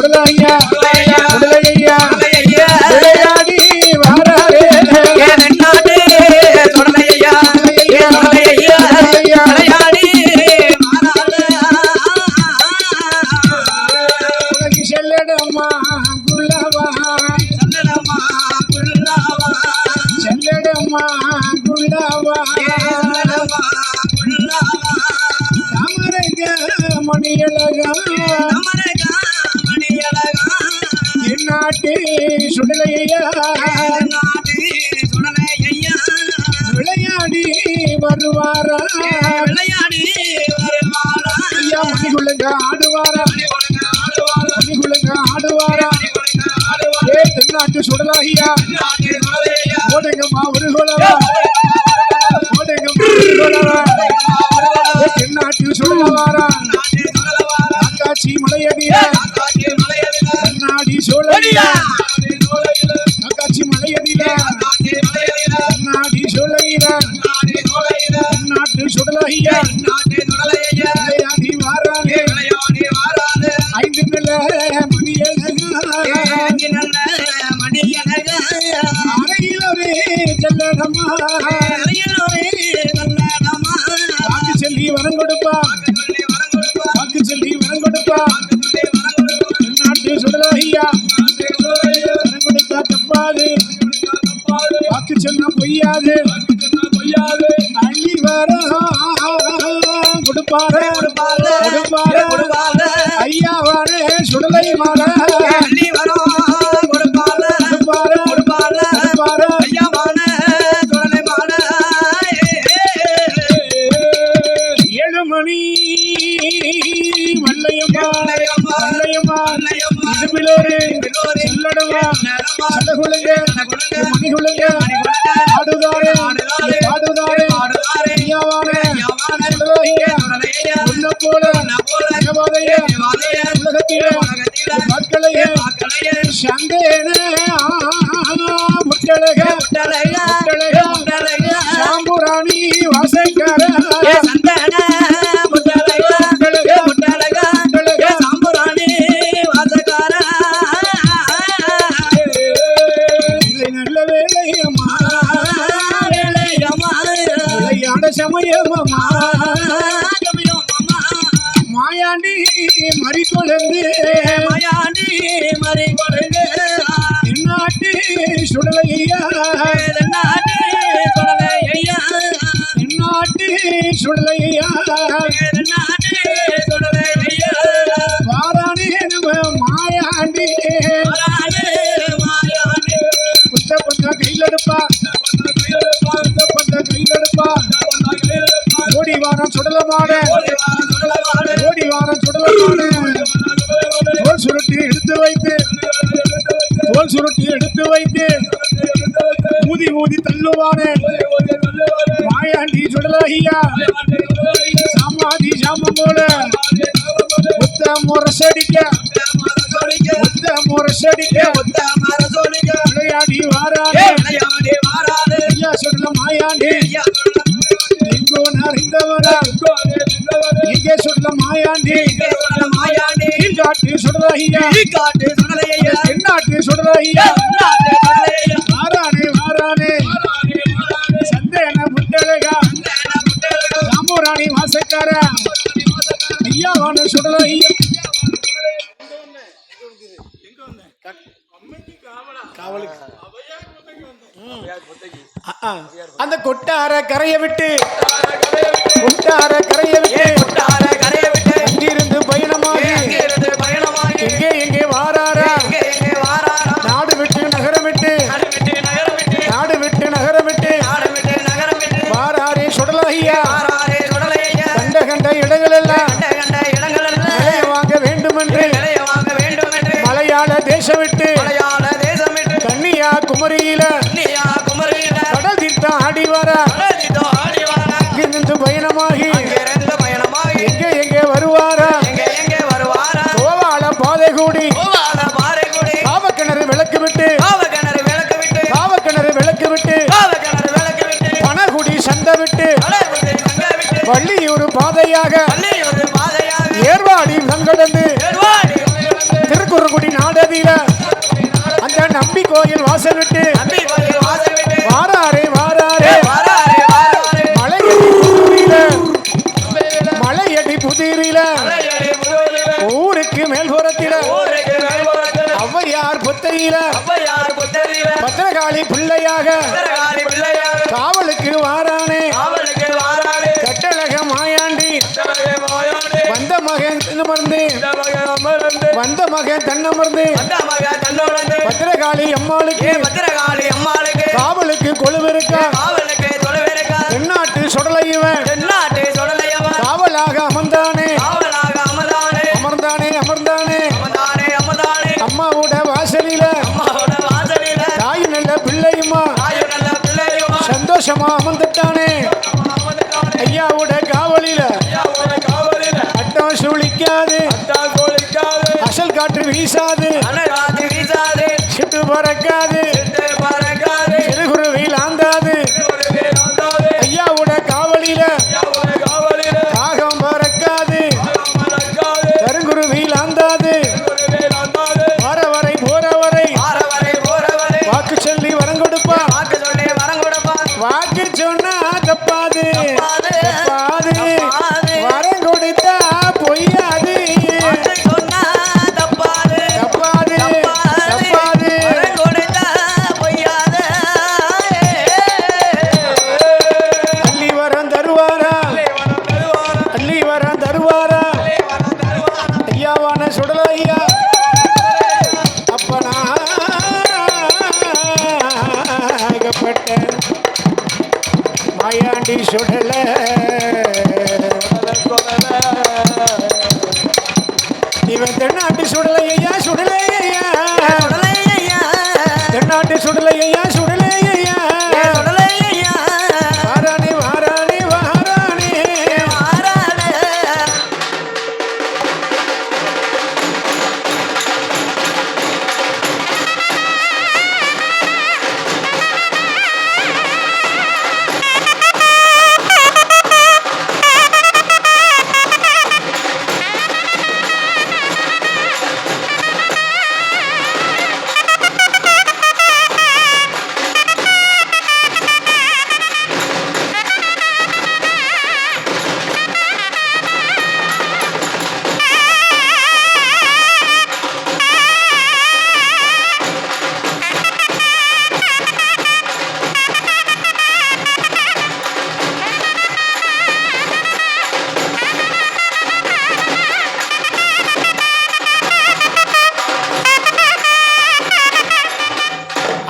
சுடலையா சுடலையா விளையாடி வாராரே தென்னாட்டு சுடலையா விளையாடி செல்லடம்மா குள்ளவா செல்லடம்மா குள்ளவா மணியழகா என்னாட்டு சுடலையா விளையாடி வருவாரா ஐயா மணிகுள்ளங்க ஆடுவாரா மணிகுள்ளங்க ஆடுவாரா ஏ தென்னாட்டு சுடலாகியா ஓடுங்கம்மா ஒரு குலவா ஓடுங்கம்மா ஒரு குலவா தென்னாட்டு சுடலவாரா காட்சி மலையடியா கண்ணாடி சோழடியா காட்சி மலையடியா கண்ணாடி சோழையில நாட்டு சுடலையா விளையாடி வாரானே 5 நில மணியழகா அறையில் ஒரு செல்லடமா வாக்கு சொல்லி வரம் கொடுப்பா வாக்கு சொல்லி வரம் கொடுப்பா நாட்டு சுடலையா வரம் கொடுத்தா தப்பாது வாக்கு சொன்னா பொய்யாது அள்ளி வர கொடுப்பாரு ஐயாவானே சுடலை மாற அள்ளி வர கொடுப்பாரு ஐயாவானே சுடலை மாற 7 மணி மல்லையம்மா இதுபிலோரு சொல்லடமா சலகுலங்க மணிகுலங்க ஆடுதாரே ஐயாவானே சுடலையா உன்ன போல உலகத்திலே மக்களையே சந்தேன முட்டழக சாம்புராணி வாசைக்கார நல்ல வேலையம்மா விளையாட சமயம்மா மாயாண்டி மறிக்கொழுந்து என்னாட்டு சுடலையா என்னாட்டு சுடலையா வாரானே நம்ம மாயாண்டி புத்த கையிலெடுப்பா கையிலெடுப்பா ஓடி வாரம் சுடலமான ஓடி வாரம் சுடலமான தோல் சுருட்டி எடுத்து வைத்து ஊதி தள்ளுவானே மாயாண்டி சுடலாகியா சாமாதி சாமம் போல புத்த முரசடிக்க விளையாடி வாரானே ஐயா சுடல மாயாண்டி எங்கோ நிறைந்தவரா இங்கே சுடல மாயாண்டி காட்டு சுடலையா தென்னாட்டு சுடலையா வாரானே சந்தேன முட்டழகா சாம்புராணி வாசக்கார ஐயாவான சுடலையா அந்த கொட்டார கரையை விட்டு அங்கிருந்து பயணமாகி எங்கே வாராரா நாடு விட்டு நகரம் விட்டு வாராரே சுடலையா கண்ட இடங்கள் எல்லாம் வாங்க வேண்டுமென்று மலையாள தேசம் விட்டு கன்னியாகுமரியில கடல் தீர்த்தம் ஆடி வர இங்கிருந்து பயணமாகி எங்கே வருவாரா கோவாள பாதை கூடி காவக்கிணறு விளக்கு விட்டு பனகுடி சந்தை விட்டு வள்ளியூர் பாதையாக ஏர்வாடி கடந்து திருக்குறங்குடி மேல்புறத்தில ஔவையார் புத்தையில பத்திரகாளி பிள்ளையாக காவலுக்கு வாரானே கட்டழக மாயாண்டி வந்த மகன் தன்னமர்ந்து பத்திரகாளி அம்மாளுக்கு காவலுக்கு கொழுவிருக்கா தென்னாட்டு சுடலையுவன் காவலாக அமர்ந்தானே அம்மாவோட வாசலில தாய் நல்ல பிள்ளையுமா சந்தோஷமா அமர்ந்துட்டானே ஐயாவோட காவலில அட்டம் சுழிக்காது அசல் காற்று வீசாது சிட்டு பறக்காது சிறுகுருவில் ஆந்தாது ஐயாவோட காவலில காகம் பறக்காது கருங்குருவில் ஆந்தாது போறவரை வாக்கு சொல்லி வரம் கொடுப்பா வாக்கு சொன்னா தப்பாது வரம் கொடுத்தா பொய்யாது அள்ளி வரம் தருவாரா ஐயாவான சுடல ஐயா அப்பனாகப்பட்ட மாயாண்டி சுடல இவன் தென்னாட்டு சுடலையா தென்னாட்டு சுடலையா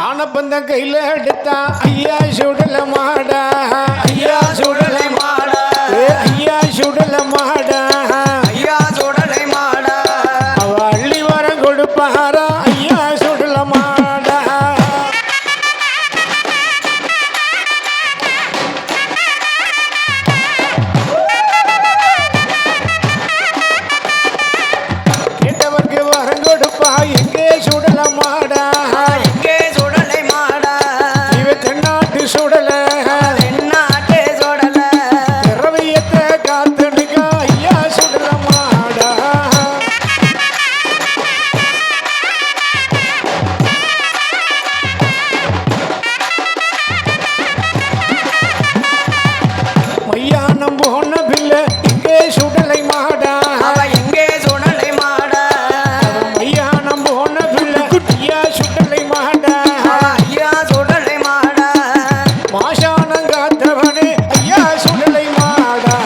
ஆனப்பந்தம் கையில எடுத்தா ஐயா சுடல மாடா ஐயா சுடலை மாடா அவ அள்ளி வரம் கொடுப்பாரா ஐயா சுடல மாடா கேட்டவர்க்கு வரம் கொடுப்பா எங்கே சுடல மாடா சுடல திரவியத்தை காத்துடுங்க ஐயா சுடல மாடா மையானம் போன பிள்ளை இங்கே சுடலை மாடா மையானம் போன பிள்ளை ஐயா சுடலை மாடா மாசானங்காத்தவனே ஐயா சுடலை மாடா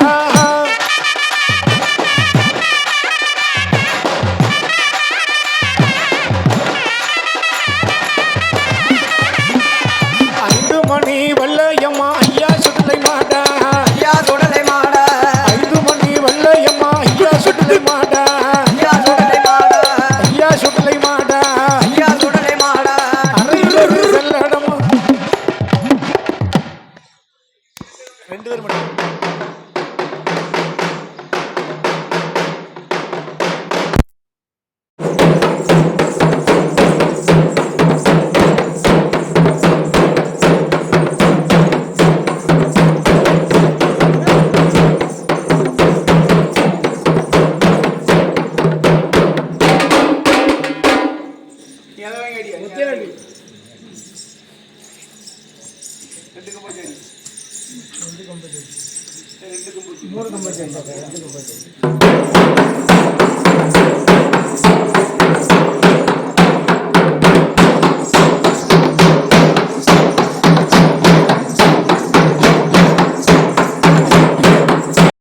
ஐந்து மணி வல்லையம்மா ஐயா சுடலை மாடா 5 மணி வல்லையம்மா ஐயா சுடலை மாடா அரையுலகு செல்லடமா 2 பேர் மட்டும் மூணு கம்பெனி